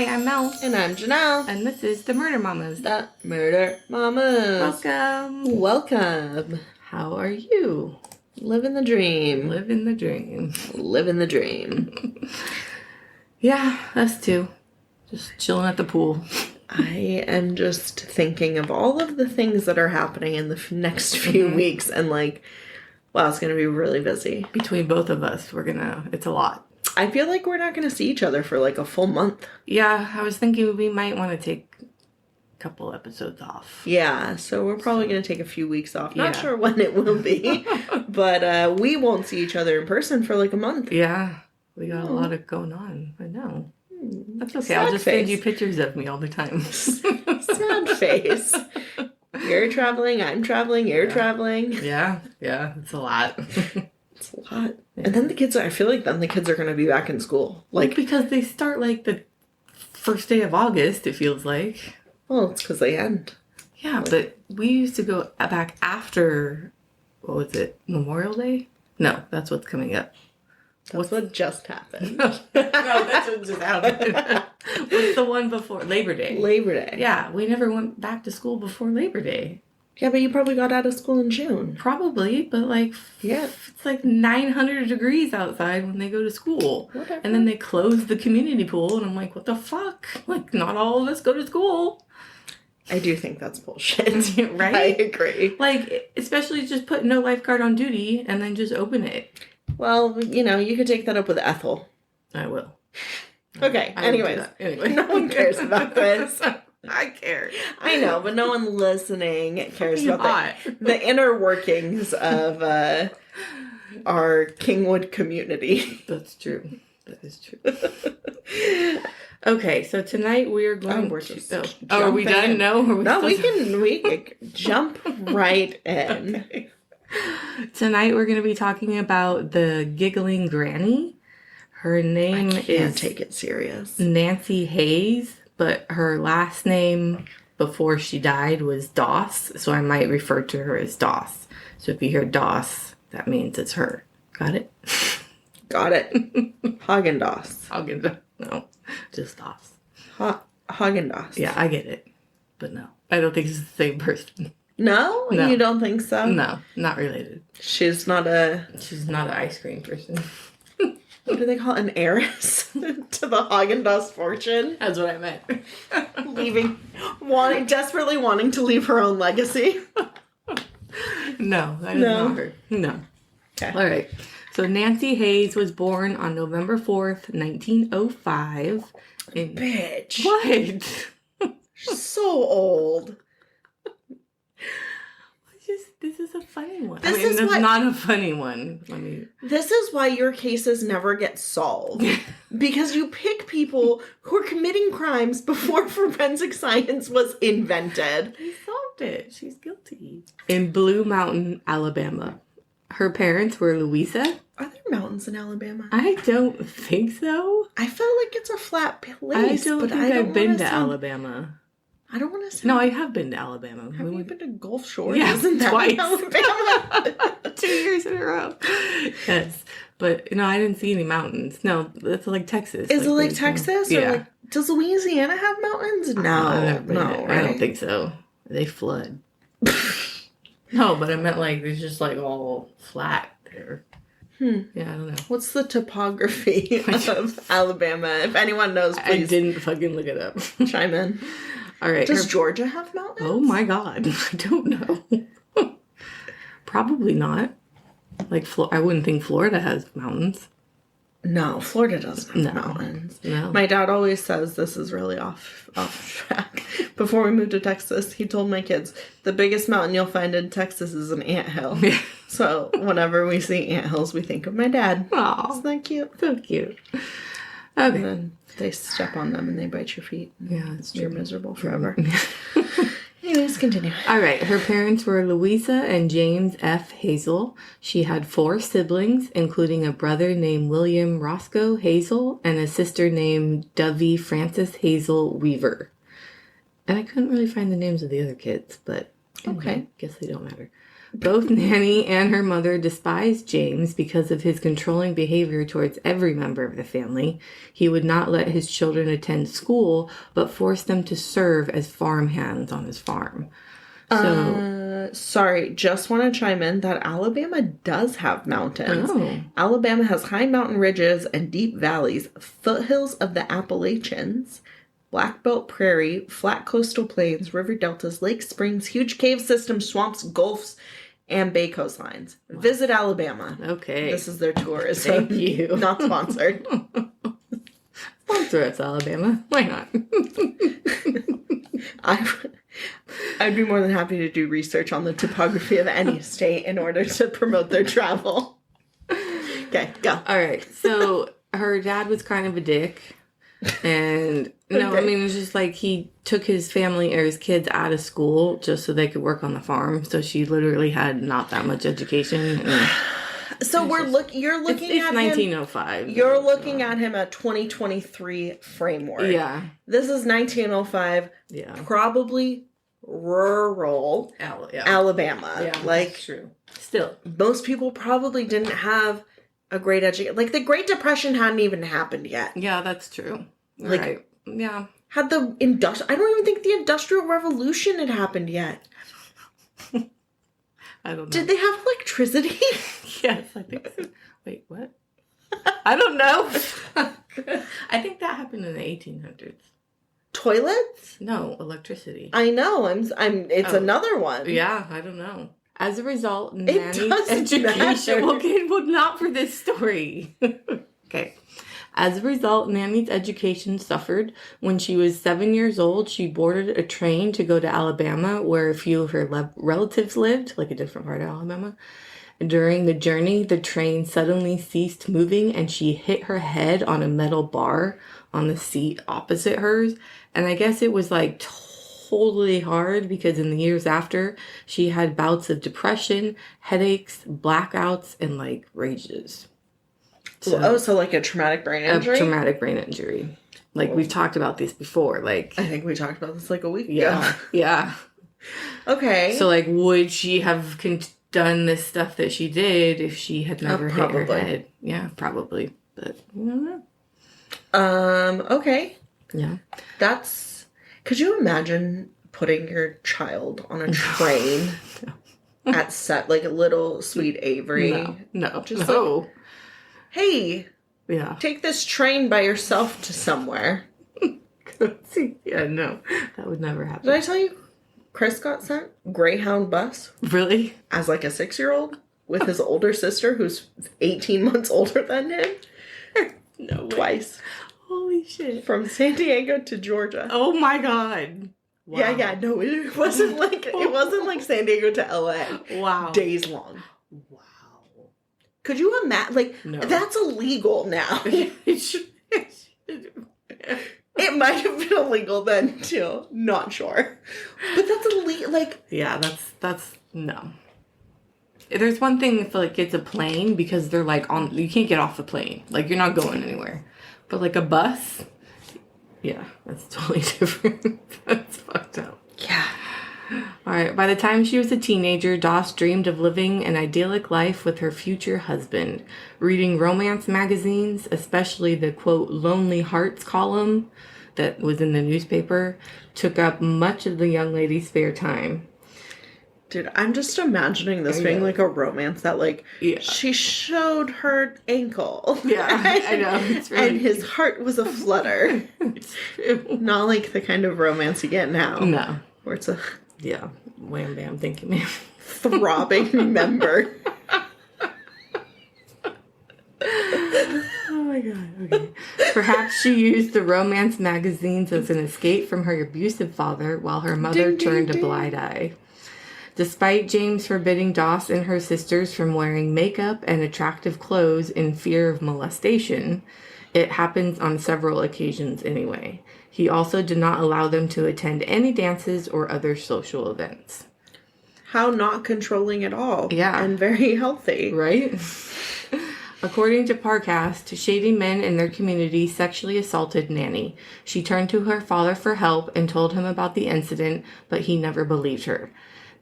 Hi, I'm Mel. And I'm Janelle. And this is the Murder Mamas. The Murder Mamas. Welcome. How are you? Living the dream. Living the dream. Living the dream. Yeah, us too. Just chilling at the pool. I am just thinking of all of the things that are happening in the next few weeks and like, wow, it's going to be really busy. Between both of us, it's a lot. I feel like we're not going to see each other for like a full month. Yeah, I was thinking we might want to take a couple episodes off. Yeah, so we're probably going to take a few weeks off. Not sure when it will be, but we won't see each other in person for like a month. Yeah, we got a lot of going on. I know. That's okay. Sad I'll just face. send you pictures of me all the time. Sad face. You're traveling, I'm traveling, you're traveling. Yeah, it's a lot. It's a lot. Yeah. And then I feel like then the kids are going to be back in school. Like, because they start like the first day of August, it feels like. Well, it's because they end. Yeah, but we used to go back after, what was it, Memorial Day? No, that's what's coming up. That's what just happened. No, that's what just happened. What's the one before? Labor Day. Labor Day. Yeah, we never went back to school before Labor Day. Yeah, but you probably got out of school in June. Probably, but it's like 900 degrees outside when they go to school. Whatever. And then they close the community pool, and I'm like, what the fuck? Like, not all of us go to school. I do think that's bullshit. Right? I agree. Like, especially just put no lifeguard on duty and then just open it. Well, you could take that up with Ethel. I will. Okay, anyways. Anyway. No one cares about this. I care. I know, but no one listening cares about the inner workings of our Kingwood community. That's true. That is true. Okay, so tonight we are going to... Oh, are we done? No? We can jump right in. Okay. Tonight we're going to be talking about the Giggling Granny. Her name is... take it serious. Nancy Hayes. But her last name before she died was Doss, so I might refer to her as Doss. So if you hear Doss, that means it's her. Got it? Got it. Haagen-Dazs. Haagen-Dazs. No, just Doss. Haagen-Dazs. Yeah, I get it. But no, I don't think it's the same person. No? You don't think so? No, not related. She's not an ice cream person. What do they call it? An heiress to the Haagen-Dazs fortune? That's what I meant. Desperately wanting to leave her own legacy. No, that is not her. No. Okay. All right. So Nancy Hayes was born on November 4th, 1905. Bitch. What? She's so old. This is a funny one. This not a funny one. This is why your cases never get solved. Because you pick people who are committing crimes before forensic science was invented. They solved it. She's guilty. In Blue Mountain, Alabama. Her parents were Louisa. Are there mountains in Alabama? I don't think so. I feel like it's a flat place. I don't think I've been to Alabama. I don't want to say. No, I have been to Alabama. Have you been to Gulf Shores? Yeah, Isn't that twice. Alabama? 2 years in a row. Yes. But, no, I didn't see any mountains. No, that's like Texas. Is it like Texas? Yeah. Or like, does Louisiana have mountains? No. Right? I don't think so. They flood. No, but I meant like, it's just like all flat there. Yeah, I don't know. What's the topography of Alabama? If anyone knows, please. I didn't fucking look it up. Chime in. All right. Does Georgia have mountains? Oh my God. I don't know. Probably not. Like, I wouldn't think Florida has mountains. No, Florida doesn't have mountains. No. My dad always says this is really off track. Before we moved to Texas, he told my kids, the biggest mountain you'll find in Texas is an anthill. Yeah. So whenever we see anthills, we think of my dad. Aw. Isn't that cute? So cute. Okay. And then they step on them and they bite your feet. Yeah, it's true. You're miserable forever. Anyways, continue. All right. Her parents were Louisa and James F. Hazel. She had 4 siblings, including a brother named William Roscoe Hazel and a sister named Dovey Frances Hazel Weaver. And I couldn't really find the names of the other kids, but anyway, okay. Guess they don't matter. Both Nannie and her mother despised James because of his controlling behavior towards every member of the family. He would not let his children attend school, but forced them to serve as farmhands on his farm. Sorry, just want to chime in that Alabama does have mountains. Oh. Alabama has high mountain ridges and deep valleys, foothills of the Appalachians, Black Belt Prairie, flat coastal plains, river deltas, lake springs, huge cave systems, swamps, gulfs, and bay coastlines. Wow. Visit Alabama. Okay. This is their tourism. Thank you. Not sponsored. Sponsor us, Alabama. Why not? I'd be more than happy to do research on the topography of any state in order to promote their travel. Okay, go. All right. So her dad was kind of a dick. And no, I mean, it was just like he took his family or his kids out of school just so they could work on the farm. So she literally had not that much education. So you're looking it's at 1905. You're looking at him at 2023 framework. Yeah. This is 1905. Yeah. Probably rural Alabama. Yeah, like true. Still, most people probably didn't have a great education. Like the Great Depression hadn't even happened yet. Yeah, that's true. Like, right. Yeah. I don't even think the Industrial Revolution had happened yet. I don't know. Did they have electricity? Yes, I think so. Wait, what? I don't know. I think that happened in the 1800s. Toilets? No, electricity. I know. It's another one. Yeah, I don't know. As a result, Nannie's education... Well, not for this story. Okay. As a result, Nannie's education suffered. When she was 7 years old, she boarded a train to go to Alabama, where a few of her relatives lived, like a different part of Alabama. During the journey, the train suddenly ceased moving, and she hit her head on a metal bar on the seat opposite hers. And I guess it was like totally hard because in the years after, she had bouts of depression, headaches, blackouts, and like rages. So like a traumatic brain injury? A traumatic brain injury. Like, we've talked about this before. Like, I think we talked about this like a week ago. Yeah. Okay. So, like, would she have done this stuff that she did if she had never hit her head? Yeah, probably. But, I don't know. Okay. Yeah. Could you imagine putting your child on a train at set, like a little sweet Avery? No. Just like, hey, take this train by yourself to somewhere. Yeah, no, that would never happen. Did I tell you Chris got sent Greyhound bus? Really? As like a 6-year-old with his older sister who's 18 months older than him? No way. Twice. Holy shit. From San Diego to Georgia. Oh my God. Wow. Yeah, no, it wasn't like San Diego to LA. Wow. Days long. Wow. Could you imagine? Like, no. That's illegal now. It might have been illegal then, too. Not sure. But that's illegal. Like... Yeah, that's... No. There's one thing if, like, it's a plane, because they're, like, on... You can't get off the plane. Like, you're not going anywhere. But, like, a bus... Yeah, that's totally different. That's fucked up. Yeah. All right. By the time she was a teenager, Doss dreamed of living an idyllic life with her future husband. Reading romance magazines, especially the, quote, Lonely Hearts column that was in the newspaper, took up much of the young lady's spare time. Dude, I'm just imagining this being like a romance that, like, she showed her ankle. Yeah, I know. It's really and his heart was a flutter. It's true. Not like the kind of romance you get now. No. Where it's a... Yeah. Wham bam. Thank you, ma'am. Throbbing member. Oh my God. Okay. Perhaps she used the romance magazines as an escape from her abusive father while her mother turned a blind eye. Despite James forbidding Doss and her sisters from wearing makeup and attractive clothes in fear of molestation, it happens on several occasions anyway. He also did not allow them to attend any dances or other social events. How not controlling at all. Yeah. And very healthy. Right? According to Parcast, shady men in their community sexually assaulted Nannie. She turned to her father for help and told him about the incident, but he never believed her.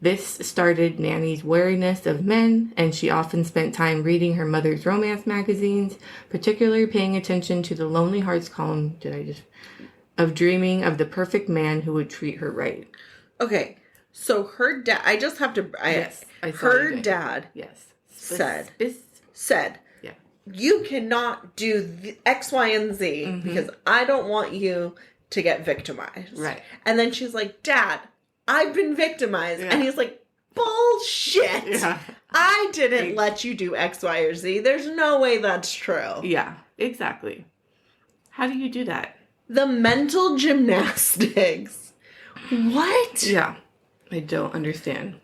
This started Nannie's wariness of men, and she often spent time reading her mother's romance magazines, particularly paying attention to the Lonely Hearts column, of dreaming of the perfect man who would treat her right. Okay, so her dad, I just have to, Yes, her dad yes. said, yeah. you cannot do the X, Y, and Z because I don't want you to get victimized. Right. And then she's like, Dad, I've been victimized. Yeah. And he's like, bullshit. Yeah. I didn't let you do X, Y, or Z. There's no way that's true. Yeah, exactly. How do you do that? The mental gymnastics. What? Yeah, I don't understand.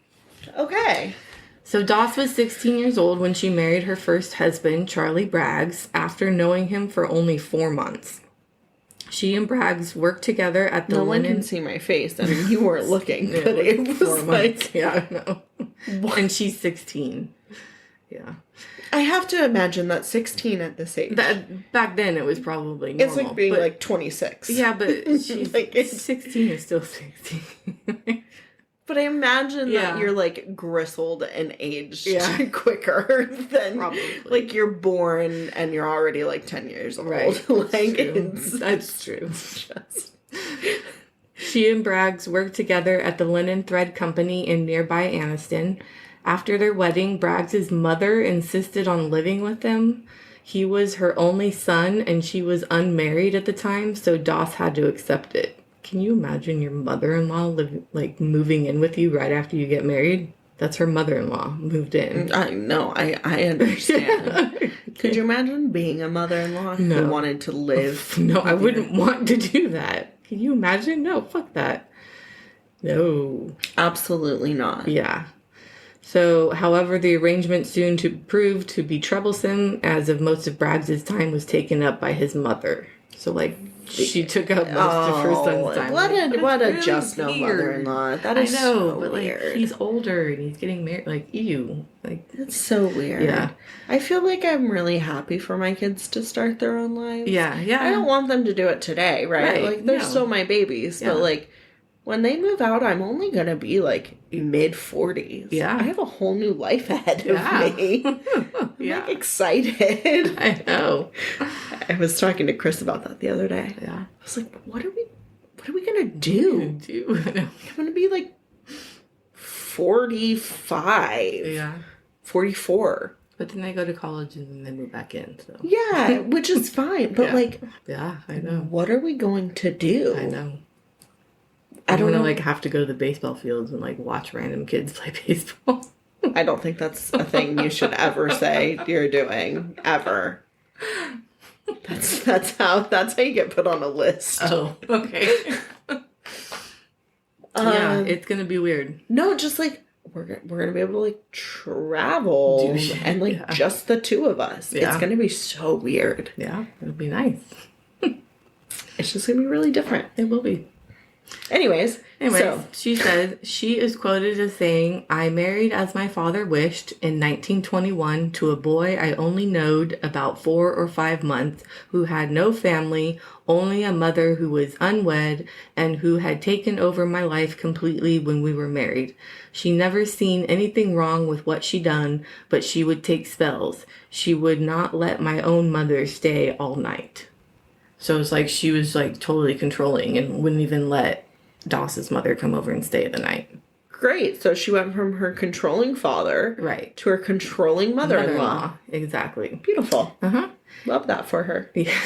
Okay. So Doss was 16 years old when she married her first husband, Charlie Braggs, after knowing him for only 4 months. She and Braggs worked together at the No linen... one can see my face. I mean, you weren't looking, but it was 4 like... months. Yeah, I know. What? And she's 16. Yeah. I have to imagine that 16 at this age. Back then, it was probably normal. It's like being like 26. Yeah, but she's Like, 16 is still 16. But I imagine that you're like gristled and aged quicker than like you're born and you're already like 10 years old. Right. Like That's true. She and Braggs worked together at the linen thread company in nearby Anniston. After their wedding, Braggs' mother insisted on living with them. He was her only son and she was unmarried at the time, so Doss had to accept it. Can you imagine your mother-in-law moving in with you right after you get married? That's her mother-in-law moved in. I know. I understand. Could you imagine being a mother-in-law who wanted to live? No, I wouldn't want to do that. Can you imagine? No, fuck that. No. Absolutely not. Yeah. So, however, the arrangement soon proved to be troublesome, as of most of Braggs' time was taken up by his mother. So, she took up most of her son's time. What a really just no mother-in-law. That is so weird. He's older and he's getting married. Ew. That's so weird. Yeah. I feel like I'm really happy for my kids to start their own lives. Yeah, yeah. I don't want them to do it today, right? They're still my babies, but when they move out, I'm only going to be mid-40s. Yeah. I have a whole new life ahead of me. I'm excited. I know. I was talking to Chris about that the other day. Yeah. I was like, what are we going to do? I know. I'm going to be 45. Yeah. 44. But then they go to college and then they move back in. So. Yeah, which is fine. But yeah, I know. What are we going to do? I know. I don't want to have to go to the baseball fields and watch random kids play baseball. I don't think that's a thing you should ever say you're doing ever. That's how you get put on a list. Oh, okay. Yeah, it's gonna be weird. No, just we're gonna be able to travel and just the two of us. Yeah. It's gonna be so weird. Yeah, it'll be nice. It's just gonna be really different. It will be. Anyways, so. She said she is quoted as saying, "I married as my father wished in 1921 to a boy I only knowed about 4 or 5 months, who had no family, only a mother who was unwed, and who had taken over my life completely when we were married. She never seen anything wrong with what she done, but she would take spells. She would not let my own mother stay all night." So it's she was totally controlling and wouldn't even let Doss's mother come over and stay the night. Great. So she went from her controlling father to her controlling mother-in-law. Exactly. Beautiful. Uh-huh. Love that for her. Yeah.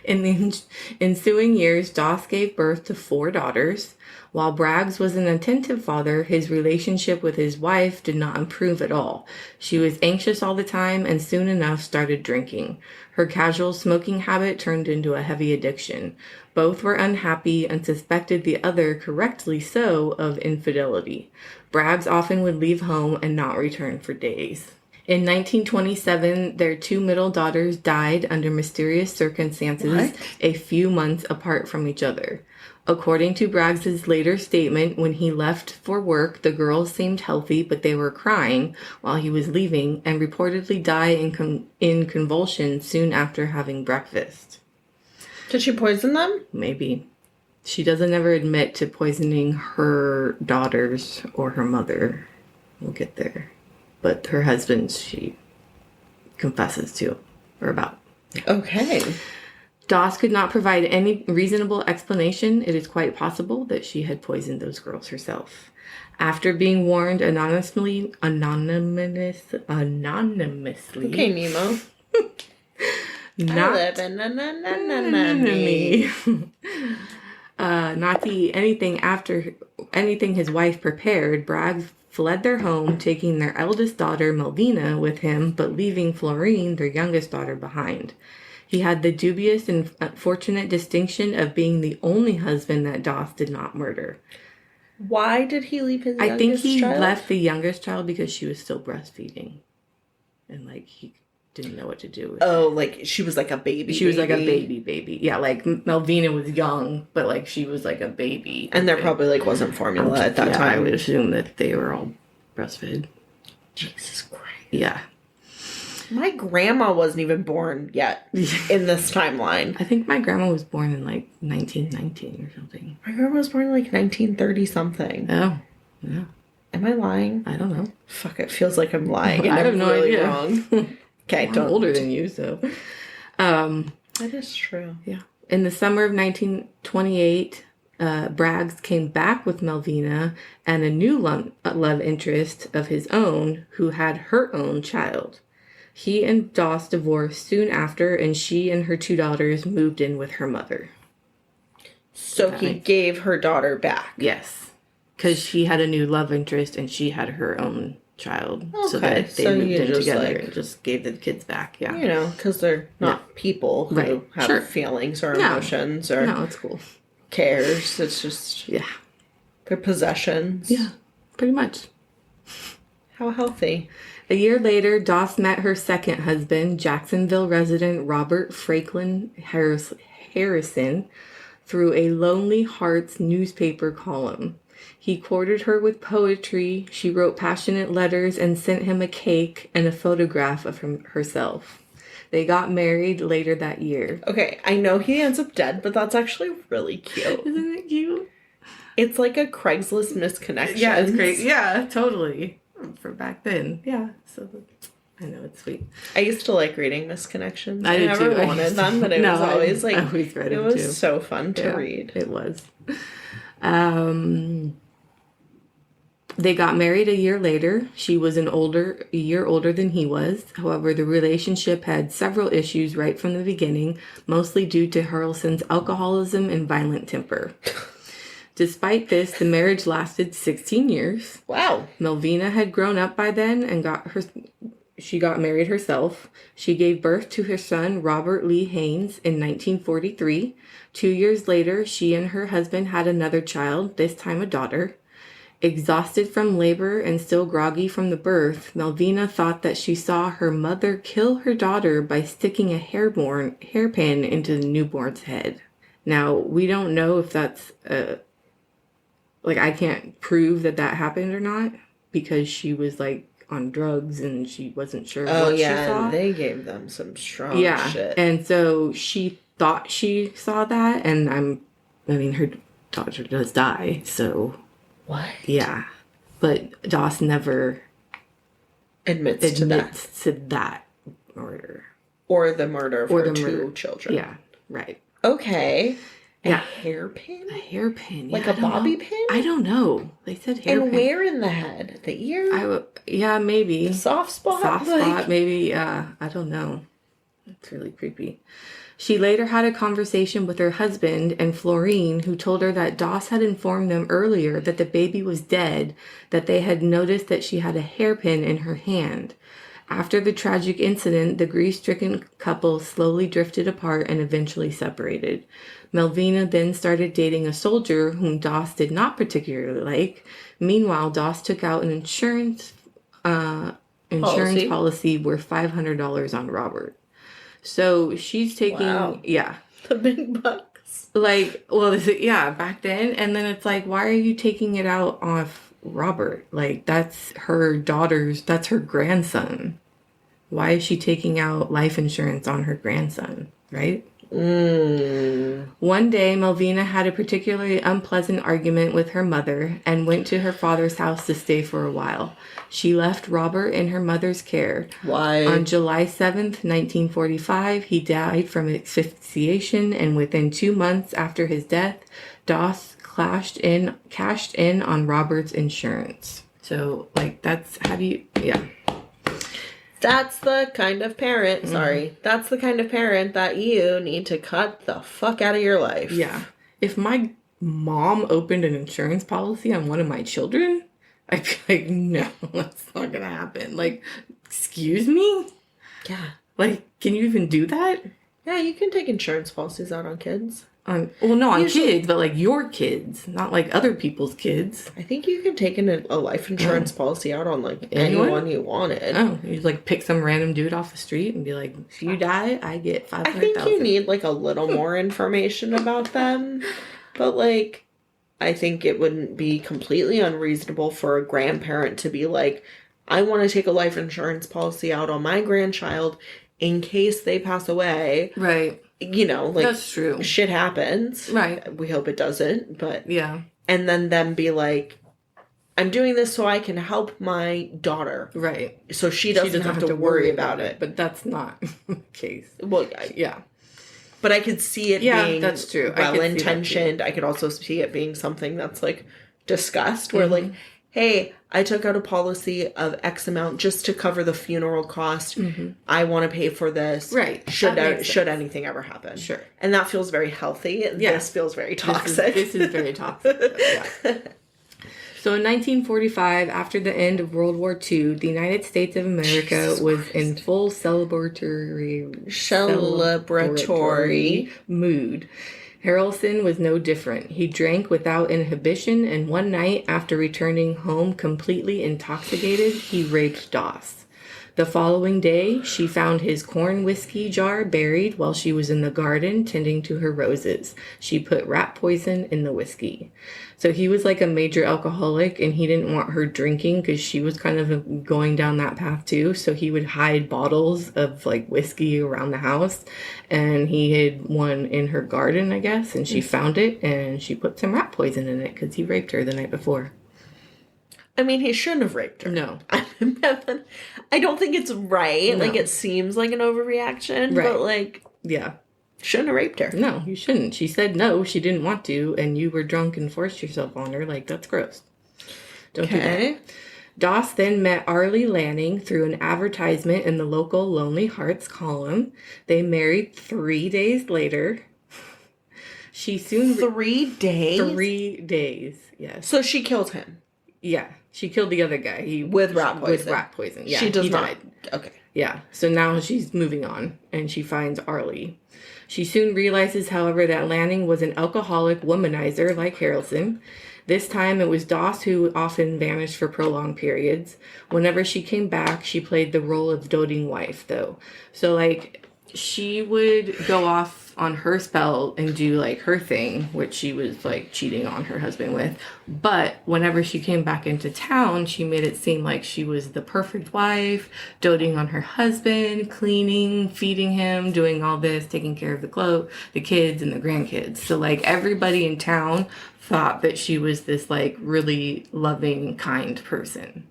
In the ensuing years, Doss gave birth to 4 daughters. While Braggs was an attentive father, his relationship with his wife did not improve at all. She was anxious all the time and soon enough started drinking. Her casual smoking habit turned into a heavy addiction. Both were unhappy and suspected the other, correctly so, of infidelity. Braggs often would leave home and not return for days. In 1927, their 2 middle daughters died under mysterious circumstances a few months apart from each other. According to Braggs' later statement, when he left for work, the girls seemed healthy, but they were crying while he was leaving and reportedly died in convulsions soon after having breakfast. Did she poison them? Maybe. She doesn't ever admit to poisoning her daughters or her mother. We'll get there. But her husband, she confesses to, or about. Yeah. Okay. Doss could not provide any reasonable explanation. It is quite possible that she had poisoned those girls herself. After being warned anonymously. Okay, Nemo. Not to eat anything his wife prepared, Bragg fled their home, taking their eldest daughter, Melvina, with him, but leaving Florine, their youngest daughter, behind. He had the dubious and unfortunate distinction of being the only husband that Doss did not murder. Why did he leave his youngest child? I think he left the youngest child because she was still breastfeeding. And, like, he didn't know what to do with it. Like, she was like a baby. She was like a baby. Yeah, like, Melvina was young, but, like, she was like a baby. And there probably, like, wasn't formula at that time. I would assume that they were all breastfed. Jesus Christ. Yeah. My grandma wasn't even born yet in this timeline. I think my grandma was born in, like, 1919 or something. My grandma was born in, like, 1930-something. Oh, yeah. Am I lying? I don't know. Fuck, it feels like I'm lying. I have no idea. Wrong. Okay, I'm older than you, so. That is true. Yeah. In the summer of 1928, Braggs came back with Melvina and a new love interest of his own who had her own child. He and Doss divorced soon after, and she and her two daughters moved in with her mother. So he gave her daughter back? Yes. Because she had a new love interest and she had her own child. Okay. So that they moved in together and just gave the kids back. Yeah. You know, because they're not people who have feelings or emotions or... No, it's cool. Cares. It's just... Yeah. Their possessions. Yeah. Pretty much. How healthy. A year later, Doss met her second husband, Jacksonville resident Robert Franklin Harrison, through a Lonely Hearts newspaper column. He courted her with poetry, she wrote passionate letters, and sent him a cake and a photograph of herself. They got married later that year. Okay, I know he ends up dead, but that's actually really cute. Isn't it cute? It's like a Craigslist misconnection. Yeah, it's great. Yeah, totally. For back then. Yeah, so I know it's sweet. I used to like reading misconnections. I never wanted them, but it was always like... I always read it was so fun to read. It was. They got married a year later. She was a year older than he was. However, the relationship had several issues right from the beginning, mostly due to Harrelson's alcoholism and violent temper. Despite this, the marriage lasted 16 years. Wow. Melvina had grown up by then and she got married herself. She gave birth to her son, Robert Lee Haynes, in 1943. 2 years later, she and her husband had another child, this time a daughter. Exhausted from labor and still groggy from the birth, Melvina thought that she saw her mother kill her daughter by sticking a hairpin into the newborn's head. Now, we don't know if that's I can't prove that happened or not because she was, like, on drugs and she wasn't sure what she saw. They gave them some strong shit. And so she thought she saw that, and her daughter does die, so... What? Yeah. But Doss never... admits to that murder. Or the murder of her two children. Yeah, right. Okay. A hairpin? A hairpin. Like a bobby pin? I don't know. They said hairpin. And where in the head? The ear? Yeah, maybe. The soft spot? Soft spot, maybe. I don't know. It's really creepy. She later had a conversation with her husband and Florine, who told her that Doss had informed them earlier that the baby was dead, that they had noticed that she had a hairpin in her hand. After the tragic incident, the grief-stricken couple slowly drifted apart and eventually separated. Melvina then started dating a soldier whom Doss did not particularly like. Meanwhile, Doss took out an insurance policy worth $500 on Robert. So she's taking, the big bucks. Back then. And then it's like, why are you taking it out off Robert? Like, that's her grandson. Why is she taking out life insurance on her grandson, right? One day, Melvina had a particularly unpleasant argument with her mother and went to her father's house to stay for a while. She left Robert in her mother's care. Why? On July 7th, 1945, he died from asphyxiation, and within 2 months after his death, Doss cashed in on Robert's insurance. So, like, that's how do you... Yeah. That's the kind of parent, that's the kind of parent that you need to cut the fuck out of your life. Yeah. If my mom opened an insurance policy on one of my children, I'd be like, no, that's not gonna happen. Like, excuse me? Yeah. Like, can you even do that? Yeah, you can take insurance policies out on kids. Well, no, on kids, but like your kids, not like other people's kids. I think you can take a life insurance policy out on like anyone you wanted. Oh, you like pick some random dude off the street and be like, if you die, I get $500,000. I think you need like a little more information about them, but like, I think it wouldn't be completely unreasonable for a grandparent to be like, I want to take a life insurance policy out on my grandchild in case they pass away. Right. You know, like, that's true. Shit happens. Right. We hope it doesn't, but... Yeah. And then them be like, I'm doing this so I can help my daughter. Right. So she doesn't have to worry about it. But that's not the case. Well, yeah. But I could see it being that's true. well-intentioned. I could also see it being something that's, like, discussed. Where, like, hey, I took out a policy of X amount just to cover the funeral cost. I want to pay for this. Right. Should anything ever happen. Sure. And that feels very healthy. Yeah. This feels very toxic. This is very toxic. Yeah. So in 1945, after the end of World War II, the United States of America was in full celebratory mood. Harrelson was no different. He drank without inhibition, and one night, after returning home completely intoxicated, he raped Doss. The following day, she found his corn whiskey jar buried while she was in the garden tending to her roses. She put rat poison in the whiskey. So he was like a major alcoholic, and he didn't want her drinking because she was kind of going down that path too. So he would hide bottles of like whiskey around the house, and he hid one in her garden, I guess, and she found it, and she put some rat poison in it because he raped her the night before. I mean, he shouldn't have raped her. No. I don't think it's right. No. Like, it seems like an overreaction, but like... Yeah. Shouldn't have raped her. No, you shouldn't. She said no, she didn't want to, and you were drunk and forced yourself on her. Like, that's gross. Don't do that. Doss then met Arlie Lanning through an advertisement in the local Lonely Hearts column. They married 3 days later. She soon... 3 days? 3 days, yes. So she killed him? Yeah. She killed the other guy. With rat poison? With rat poison, yeah. She does not. Died. Okay. Yeah. So now she's moving on, and she finds Arlie. She soon realizes, however, that Lanning was an alcoholic womanizer like Harrelson. This time it was Doss who often vanished for prolonged periods. Whenever she came back, she played the role of doting wife, though. So, like, she would go off on her spell and do, like, her thing, which she was, like, cheating on her husband with. But whenever she came back into town, she made it seem like she was the perfect wife, doting on her husband, cleaning, feeding him, doing all this, taking care of the kids and the grandkids. So, like, everybody in town thought that she was this, like, really loving, kind person.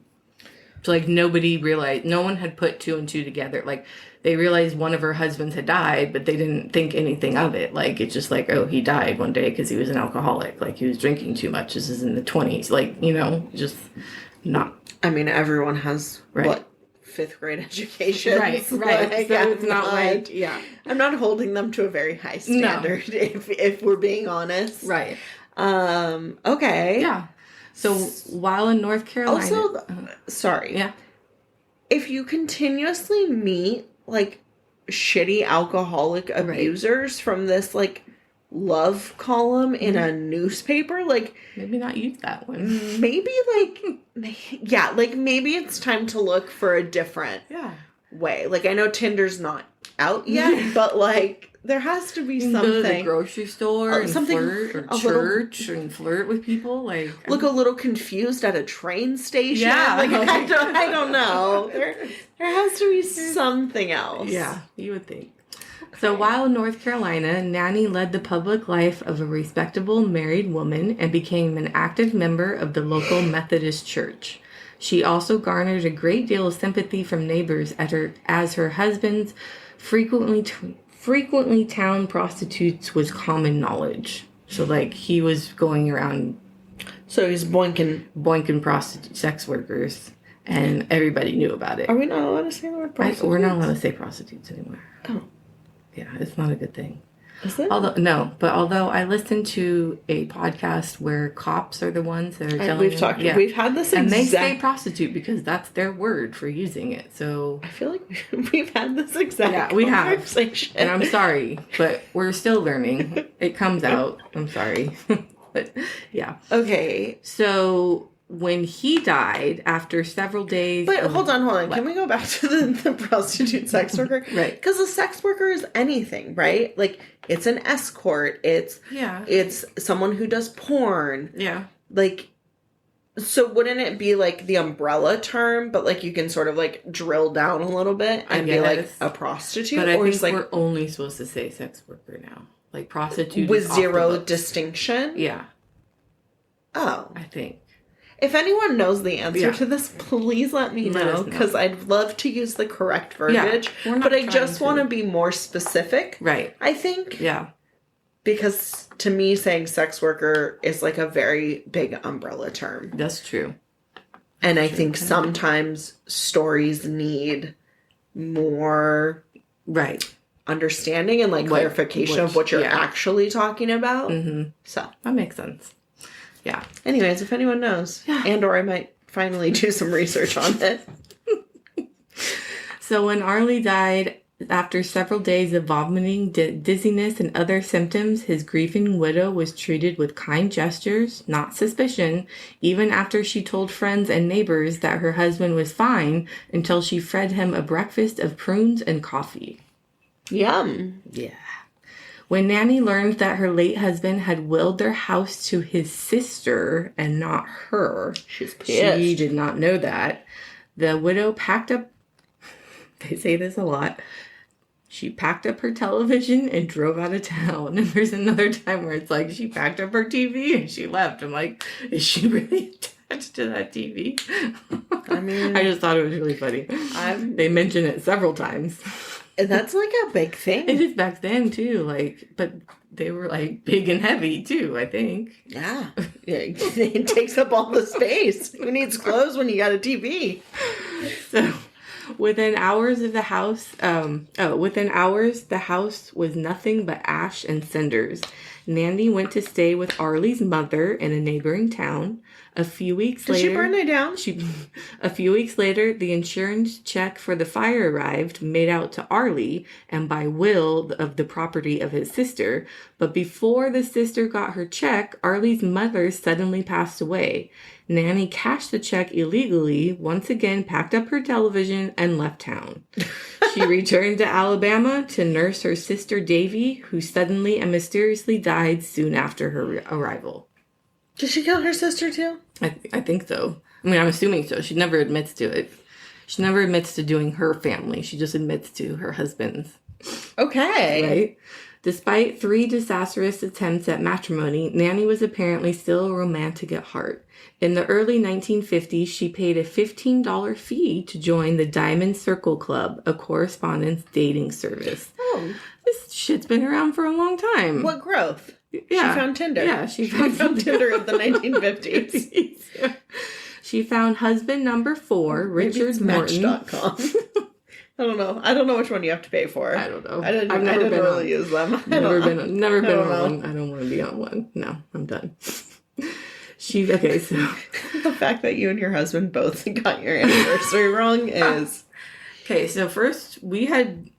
So, like, nobody realized, no one had put two and two together. Like, they realized one of her husbands had died, but they didn't think anything of it. Like, it's just like, oh, he died one day because he was an alcoholic. Like, he was drinking too much. This is in the 20s. Like, you know, just not. I mean, everyone has, what, 5th grade education? Right. Like, so it's not like, yeah. I'm not holding them to a very high standard, if we're being honest. Right. Okay. Yeah. So while in North Carolina... Also, sorry. Yeah. If you continuously meet, like, shitty alcoholic abusers from this, like, love column in a newspaper, like... Maybe not use that one. Maybe, like... Yeah, like, maybe it's time to look for a different way. Like, I know Tinder's not out yet, but, like... There has to be something. Go to the grocery store and flirt, or church and flirt with people. Like, look a little confused at a train station. Yeah, like, I don't know. There has to be something else. Yeah, you would think. So while in North Carolina, Nannie led the public life of a respectable married woman and became an active member of the local Methodist Church. She also garnered a great deal of sympathy from neighbors as her husband's frequently town prostitutes was common knowledge. So, like, he was going around... So he's boinking sex workers, and everybody knew about it. Are we not allowed to say the word prostitutes? We're not allowed to say prostitutes anymore. Oh. Yeah, it's not a good thing. Is it? Although I listened to a podcast where cops are the ones that are telling we've had this and they say prostitute because that's their word for using it. So I feel like we've had this exact we have, conversation. and I'm sorry, but we're still learning. It comes out. I'm sorry, but yeah. Okay, so when he died after several days... But hold on. What? Can we go back to the prostitute sex worker? Right. Because a sex worker is anything, right? Like, it's an escort. It's someone who does porn. Yeah. Like, so wouldn't it be, like, the umbrella term, but, like, you can sort of, like, drill down a little bit and be, like, a prostitute? But I think we're only supposed to say sex worker now. Like, prostitute with zero distinction? Yeah. Oh. I think. If anyone knows the answer to this, please let me know, because I'd love to use the correct verbiage. Yeah, but I just want to be more specific. Right. I think. Yeah. Because to me, saying sex worker is like a very big umbrella term. That's true. And I think sometimes stories need more understanding and like clarification of what you're actually talking about. Mm-hmm. So that makes sense. Yeah. Anyways, if anyone knows, and or I might finally do some research on it. So when Arlie died, after several days of vomiting, dizziness, and other symptoms, his grieving widow was treated with kind gestures, not suspicion, even after she told friends and neighbors that her husband was fine until she fed him a breakfast of prunes and coffee. Yum. Yeah. When Nannie learned that her late husband had willed their house to his sister and not her, she's pissed. She did not know that. The widow packed up, they say this a lot, she packed up her television and drove out of town. And there's another time where it's like she packed up her TV and she left. I'm like, is she really attached to that TV? I mean, I just thought it was really funny. They mention it several times. That's like a big thing. It is back then too, like, but they were like big and heavy too, I think. Yeah. It takes up all the space. Who needs clothes when you got a TV? So within hours of the house, the house was nothing but ash and cinders. Nannie went to stay with Arlie's mother in a neighboring town. A few weeks later... Did she burn it down? A few weeks later, the insurance check for the fire arrived, made out to Arlie, and by will of the property of his sister. But before the sister got her check, Arlie's mother suddenly passed away. Nannie cashed the check illegally, once again packed up her television, and left town. She returned to Alabama to nurse her sister Davy, who suddenly and mysteriously died soon after her arrival. Did she kill her sister too? I think so. I mean, I'm assuming so. She never admits to it. She never admits to doing her family. She just admits to her husband's. Okay. Right? Despite 3 disastrous attempts at matrimony, Nannie was apparently still romantic at heart. In the early 1950s, she paid a $15 fee to join the Diamond Circle Club, a correspondence dating service. Oh. This shit's been around for a long time. What growth? Yeah. She found Tinder. Yeah, she found Tinder of the 1950s. She found husband number 4, Richard Morton. Match.com. I don't know which one you have to pay for. I don't know. I've never really use them. Never been on one. I don't want to be on one. No, I'm done. Okay, so the fact that you and your husband both got your anniversary wrong is... Okay, so first we had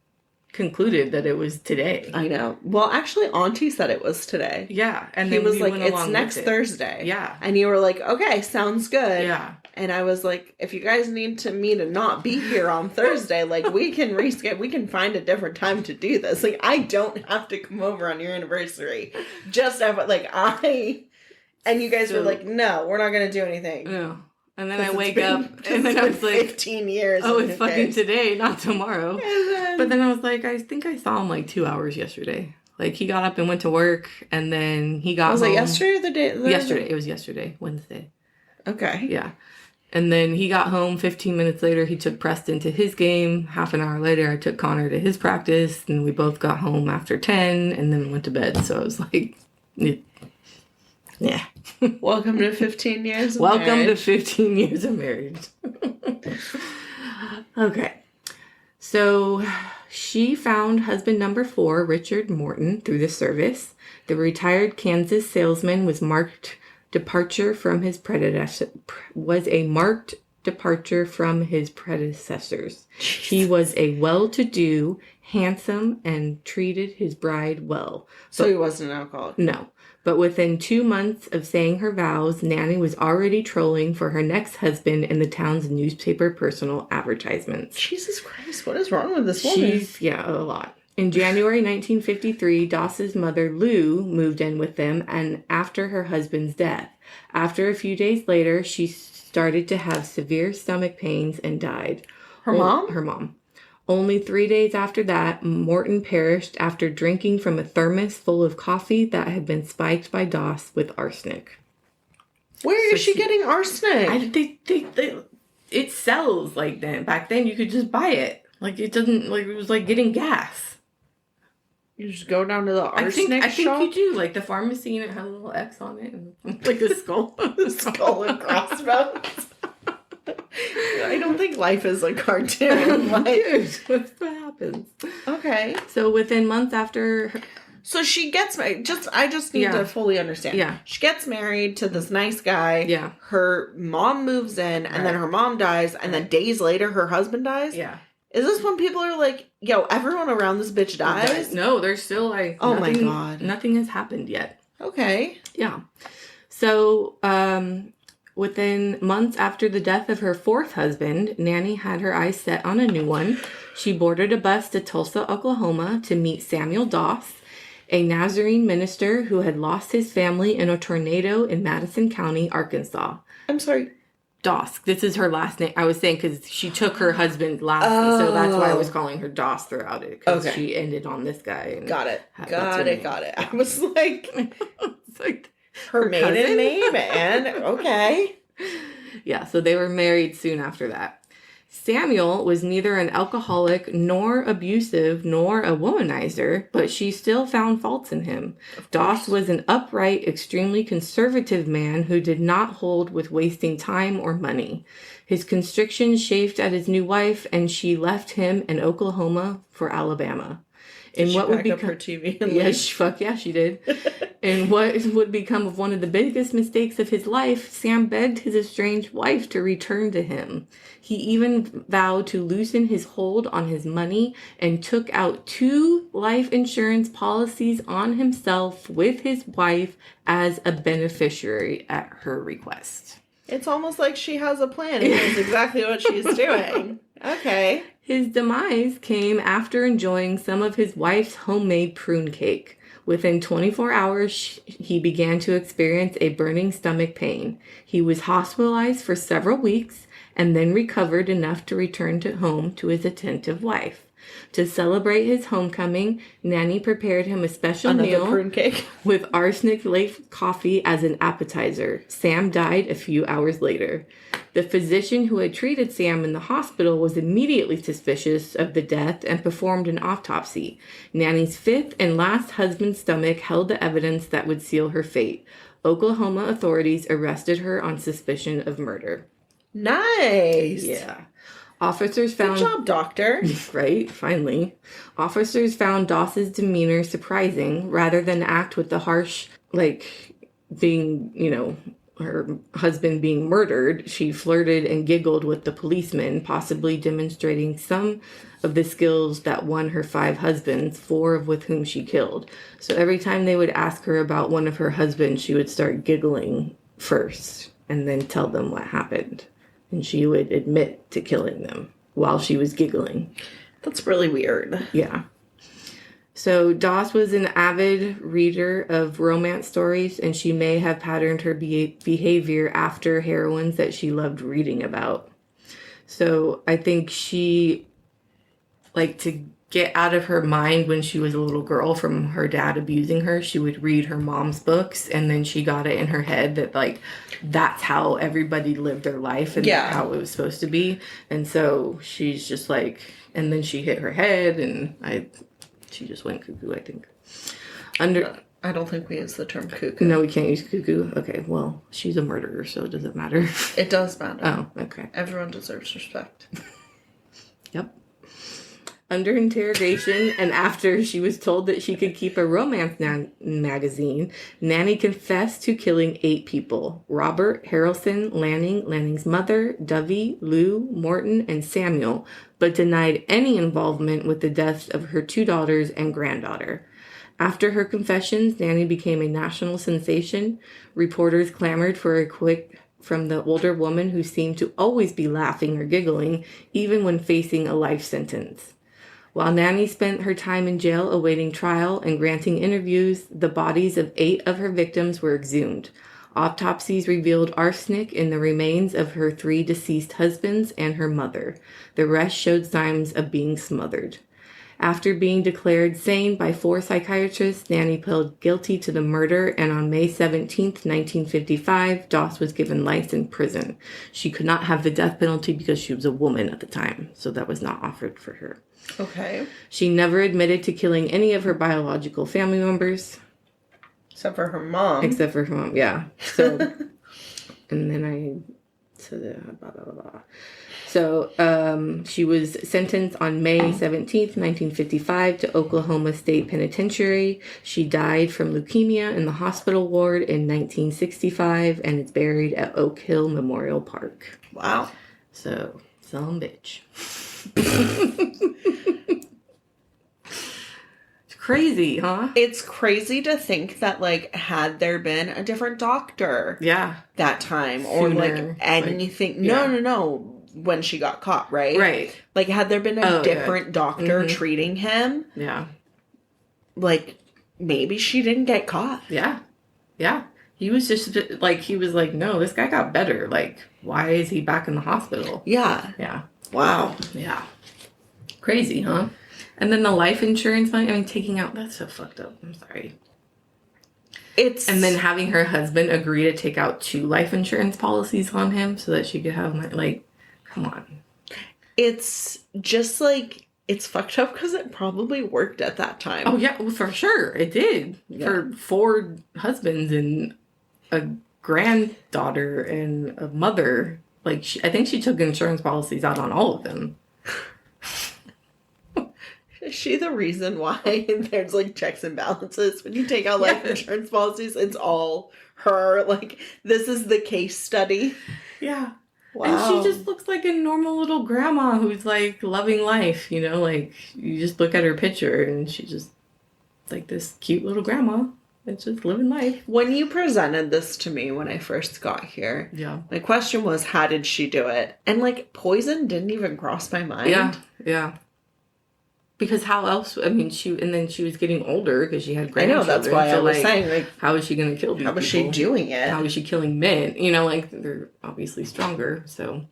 concluded that it was today. I know. Well, actually, Auntie said it was today. Yeah, and he was like, "It's next Thursday." Yeah, and you were like, "Okay, sounds good." Yeah, and I was like, "If you guys need me to not be here on Thursday, like we can reschedule. We can find a different time to do this. Like I don't have to come over on your anniversary. Just have like I." And you guys were like, "No, we're not going to do anything." No. And then I wake up, and then I was like, 15 years. oh, it's fucking today, not tomorrow. But then I was like, I think I saw him like 2 hours yesterday. Like, he got up and went to work, and then he got home. Was it yesterday or the day? Yesterday. It was yesterday, Wednesday. Okay. Yeah. And then he got home 15 minutes later. He took Preston to his game. Half an hour later, I took Connor to his practice, and we both got home after 10, and then went to bed. So I was like, yeah. Welcome to 15 years of Welcome marriage. to 15 years of marriage. Okay. So she found husband number 4, Richard Morton, through the service. The retired Kansas salesman was a marked departure from his predecessors. He was a well-to-do, handsome, and treated his bride well. So he wasn't an alcoholic? No. But within 2 months of saying her vows, Nannie was already trolling for her next husband in the town's newspaper personal advertisements. Jesus Christ, what is wrong with this woman? A lot. In January 1953, Doss's mother, Lou, moved in with them, and after her husband's death. After a few days later, she started to have severe stomach pains and died. Her mom? Her mom. Only 3 days after that, Morton perished after drinking from a thermos full of coffee that had been spiked by Doss with arsenic. Where is she getting arsenic? It sells like that. Back then, you could just buy it. Like, it doesn't, like, it was like getting gas. You just go down to the arsenic I shop? think you do. Like, the pharmacy, and it has a little X on it. And, like, a skull. Skull and crossbones. I don't think life is a cartoon. Dude, that's what happens. Okay. So within months after... So she gets married. I just need to fully understand. Yeah. She gets married to this nice guy. Yeah. Her mom moves in, and then her mom dies, and then days later her husband dies? Yeah. Is this when people are like, yo, everyone around this bitch dies? No, there's still like... Oh my God. Nothing has happened yet. Okay. Yeah. So, within months after the death of her 4th husband, Nannie had her eyes set on a new one. She boarded a bus to Tulsa, Oklahoma to meet Samuel Doss, a Nazarene minister who had lost his family in a tornado in Madison County, Arkansas. I'm sorry. Doss. This is her last name. I was saying because she took her husband last, so that's why I was calling her Doss throughout it. Because she ended on this guy. And Got it. Got it. I was like, it's like her maiden cousin? name and okay. Yeah, so they were married soon after that. Samuel was neither an alcoholic nor abusive nor a womanizer, but she still found faults in him. Doss was an upright, extremely conservative man who did not hold with wasting time or money. His constrictions chafed at his new wife, and she left him in Oklahoma for Alabama. Did she pack up her TV and leave? She did. In what would become of one of the biggest mistakes of his life, Sam begged his estranged wife to return to him. He even vowed to loosen his hold on his money and took out 2 life insurance policies on himself with his wife as a beneficiary at her request. It's almost like she has a plan and knows exactly what she's doing. Okay. His demise came after enjoying some of his wife's homemade prune cake. Within 24 hours, he began to experience a burning stomach pain. He was hospitalized for several weeks and then recovered enough to return home to his attentive wife. To celebrate his homecoming, Nannie prepared him a special meal prune cake with arsenic-laced coffee as an appetizer. Sam died a few hours later. The physician who had treated Sam in the hospital was immediately suspicious of the death and performed an autopsy. Nannie's 5th and last husband's stomach held the evidence that would seal her fate. Oklahoma authorities arrested her on suspicion of murder. Nice. Yeah. Officers found... Good job, doctor. Right, finally. Officers found Doss's demeanor surprising rather than act with the harsh, being, her husband being murdered. She flirted and giggled with the policemen, possibly demonstrating some of the skills that won her 5 husbands, 4 of with whom she killed. So every time they would ask her about one of her husbands, she would start giggling first and then tell them what happened. And she would admit to killing them while she was giggling. That's really weird. Yeah. So Doss was an avid reader of romance stories, and she may have patterned her behavior after heroines that she loved reading about. So I think she, like, to get out of her mind when she was a little girl from her dad abusing her, she would read her mom's books, and then she got it in her head that, like, that's how everybody lived their life and how it was supposed to be. And so she's just like, and then she hit her head, and she just went cuckoo, I think. I don't think we use the term cuckoo. No, we can't use cuckoo. Okay, well, she's a murderer, so does it matter? It does matter. Oh, okay. Everyone deserves respect. Yep. Under interrogation, and after she was told that she could keep a romance magazine, Nannie confessed to killing 8 people: Robert, Harrelson, Lanning, Lanning's mother, Dovey, Lou, Morton, and Samuel, but denied any involvement with the deaths of her 2 daughters and granddaughter. After her confessions, Nannie became a national sensation. Reporters clamored for a quick from the older woman who seemed to always be laughing or giggling, even when facing a life sentence. While Nannie spent her time in jail awaiting trial and granting interviews, the bodies of 8 of her victims were exhumed. Autopsies revealed arsenic in the remains of her 3 deceased husbands and her mother. The rest showed signs of being smothered. After being declared sane by 4 psychiatrists, Nannie pled guilty to the murder, and on May 17, 1955, Doss was given life in prison. She could not have the death penalty because she was a woman at the time, so that was not offered for her. Okay. She never admitted to killing any of her biological family members. Except for her mom. Yeah. So, and then blah, blah, blah, blah. So, she was sentenced on May 17th, 1955 to Oklahoma State Penitentiary. She died from leukemia in the hospital ward in 1965 and is buried at Oak Hill Memorial Park. Wow. So, some bitch. It's crazy, huh? It's crazy to think that, like, had there been a different doctor that time or Sooner, like anything. No. When she got caught, right? Right. Like, had there been a different doctor treating him, like, maybe she didn't get caught. Yeah. He was just like, no, this guy got better. Like, why is he back in the hospital? Yeah. Wow. Yeah. Crazy, huh? And then the life insurance money, I mean, taking out, that's so fucked up. I'm sorry. And then having her husband agree to take out 2 life insurance policies on him so that she could have my, like, come on. It's just like, it's fucked up because it probably worked at that time. Oh, yeah, well, for sure. It did. Yeah. For 4 husbands and a granddaughter and a mother. Like, I think she took insurance policies out on all of them. Is she the reason why there's, like, checks and balances? When you take out life insurance policies, it's all her. Like, this is the case study. Yeah. Wow. And she just looks like a normal little grandma who's, like, loving life, you know? Like, you just look at her picture and she's just, like, this cute little grandma. It's just living life. When you presented this to me when I first got here, my question was, how did she do it? And, like, poison didn't even cross my mind. Yeah. Because how else? I mean, she was getting older because she had grandchildren. I know, that's why I was saying, like, how is she going to kill these people? How was she doing it? How is she killing men? You know, like, they're obviously stronger, so.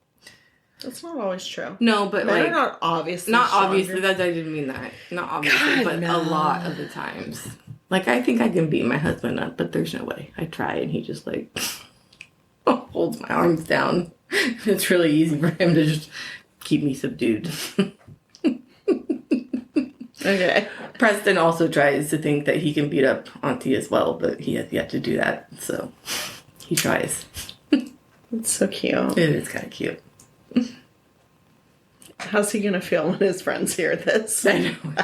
That's not always true. No, but, men like. are not obviously Not stronger. obviously, I didn't mean that. Not obviously, God, but no. A lot of the times. Like, I think I can beat my husband up, but there's no way. I try, and he just, like, holds my arms down. It's really easy for him to just keep me subdued. Okay. Preston also tries to think that he can beat up Auntie as well, but he has yet to do that, so he tries. It's so cute. It is kind of cute. How's he gonna feel when his friends hear this? I know.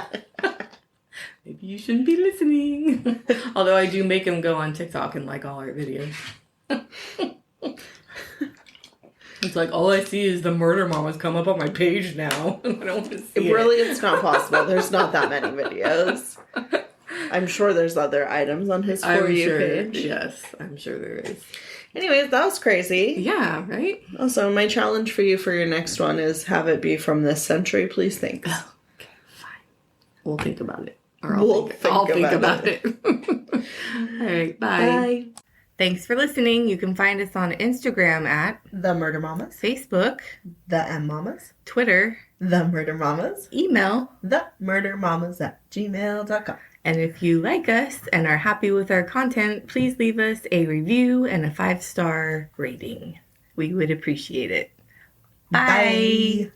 Maybe you shouldn't be listening. Although I do make him go on TikTok and like all our videos. It's like, all I see is the murder mamas come up on my page now. I don't want to see Really, it's not possible. There's not that many videos. I'm sure there's other items on his For You page. Yes, I'm sure there is. Anyways, that was crazy. Yeah, right? Also, my challenge for you for your next one is have it be from this century, please. Thanks. Oh, okay, fine. We'll think about it. Or I'll think about it. All right, bye. Bye. Thanks for listening. You can find us on Instagram at The Murder Mamas, Facebook, The M Mamas, Twitter, The Murder Mamas, email, themurdermamas@gmail.com. and if you like us and are happy with our content, please leave us a review and a 5-star rating. We would appreciate it. Bye.